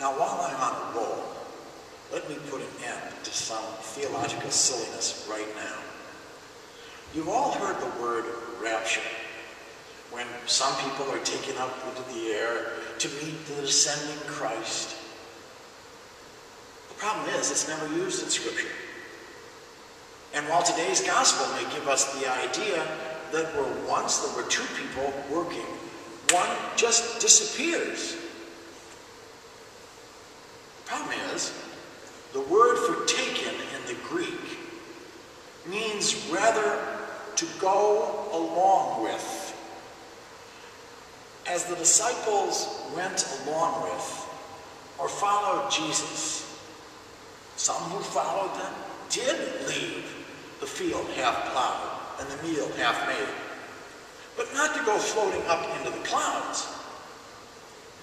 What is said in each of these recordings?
Now, while I'm on a roll, let me put an end to some theological silliness right now. You've all heard the word rapture, when some people are taken up into the air to meet the descending Christ. The problem is, it's never used in Scripture. And while today's gospel may give us the idea that once there were two people working, one just disappears. The problem is, the word for taken in the Greek means rather to go along with. As the disciples went along with or followed Jesus, some who followed them did leave the field half plowed and the meal half made, but not to go floating up into the clouds,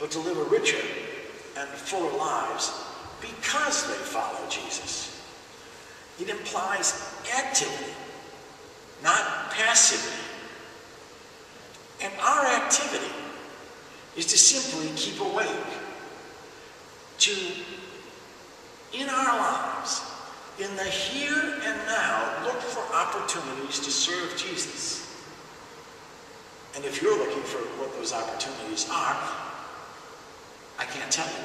but to live a richer and fuller lives because they follow Jesus. It implies activity, not passivity. And our activity is to simply keep awake, to, in our lives, in the here and now, look for opportunities to serve Jesus. And if you're looking for what those opportunities are, I can't tell you.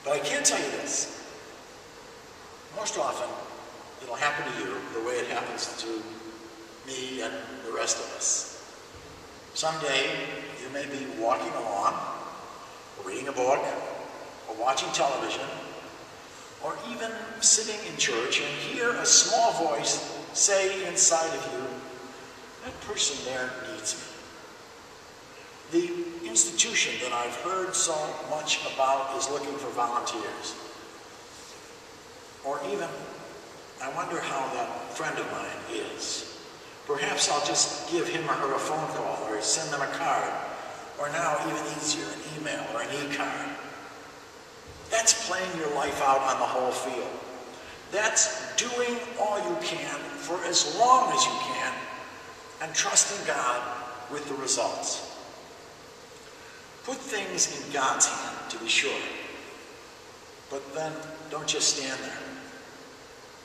But I can tell you this. Most often, it'll happen to you the way it happens to me and the rest of us. Someday, you may be walking along, or reading a book, or watching television, or even sitting in church and hear a small voice say inside of you, that person there needs me. The institution that I've heard so much about is looking for volunteers. Or even, I wonder how that friend of mine is. Perhaps I'll just give him or her a phone call, or send them a card, or now even easier, an email or an e-card. That's playing your life out on the whole field. That's doing all you can for as long as you can and trusting God with the results. Put things in God's hand, to be sure. But then don't just stand there.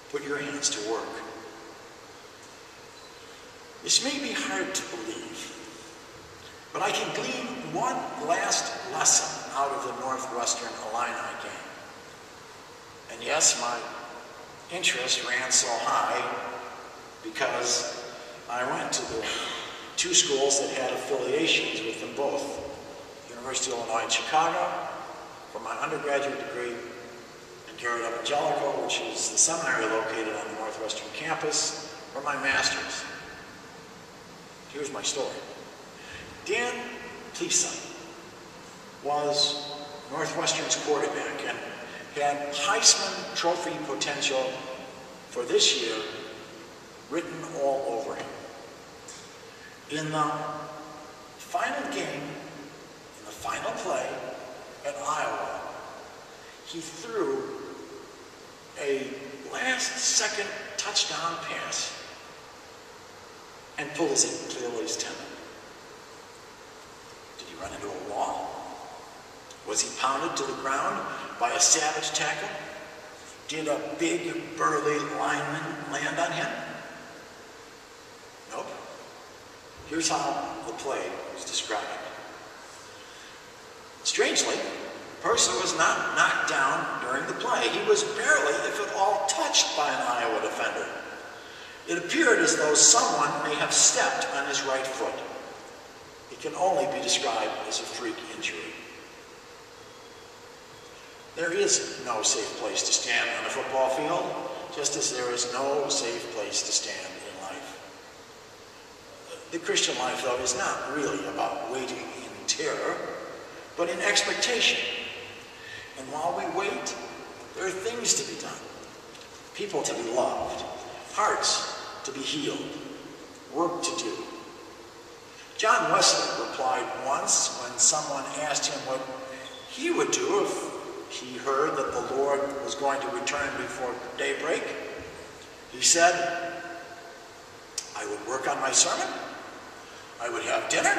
Put your hands to work. This may be hard to believe, but I can glean one last lesson out of the Northwestern Illini game. And yes, my interest ran so high because I went to the two schools that had affiliations with them both. University of Illinois in Chicago for my undergraduate degree, and Garrett Evangelical, which is the seminary located on the Northwestern campus, for my master's. Here's my story. Dan Pleasant was Northwestern's quarterback and had Heisman Trophy potential for this year written all over him. In the final game, in the final play at Iowa, he threw a last-second touchdown pass and pulled his Achilles tendon. Did he run into a wall? Was he pounded to the ground by a savage tackle? Did a big, burly lineman land on him? Nope. Here's how the play was described. Strangely, the person was not knocked down during the play. He was barely, if at all, touched by an Iowa defender. It appeared as though someone may have stepped on his right foot. It can only be described as a freak injury. There is no safe place to stand on a football field, just as there is no safe place to stand in life. The Christian life, though, is not really about waiting in terror, but in expectation. And while we wait, there are things to be done, people to be loved, hearts to be healed, work to do. John Wesley replied once when someone asked him what he would do if he heard that the Lord was going to return before daybreak. He said, I would work on my sermon, I would have dinner,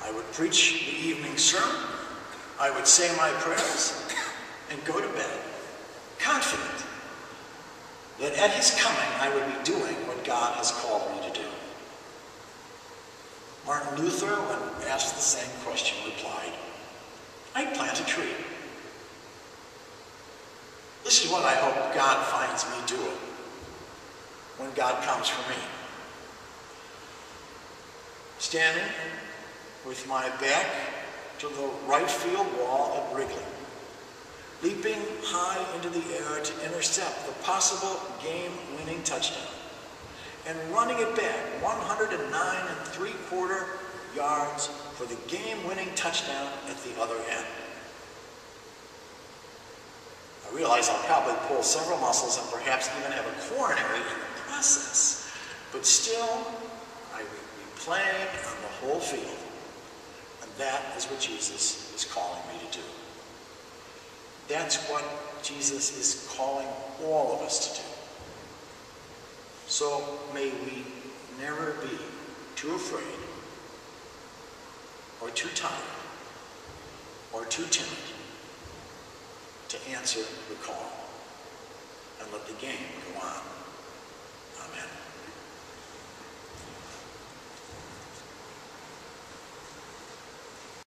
I would preach the evening sermon, I would say my prayers and go to bed, confident that at his coming I would be doing what God has called me to do. Martin Luther, when asked the same question, replied, I'd plant a tree. This is what I hope God finds me doing when God comes for me. Standing with my back to the right field wall at Wrigley, leaping high into the air to intercept the possible game-winning touchdown, and running it back 109 3/4 yards for the game-winning touchdown at the other end. I realize I'll probably pull several muscles and perhaps even have a coronary in the process, but still, I will be playing on the whole field, and that is what Jesus is calling me to do. That's what Jesus is calling all of us to do. So may we never be too afraid, or too tired, or too timid to answer the call and let the game go on.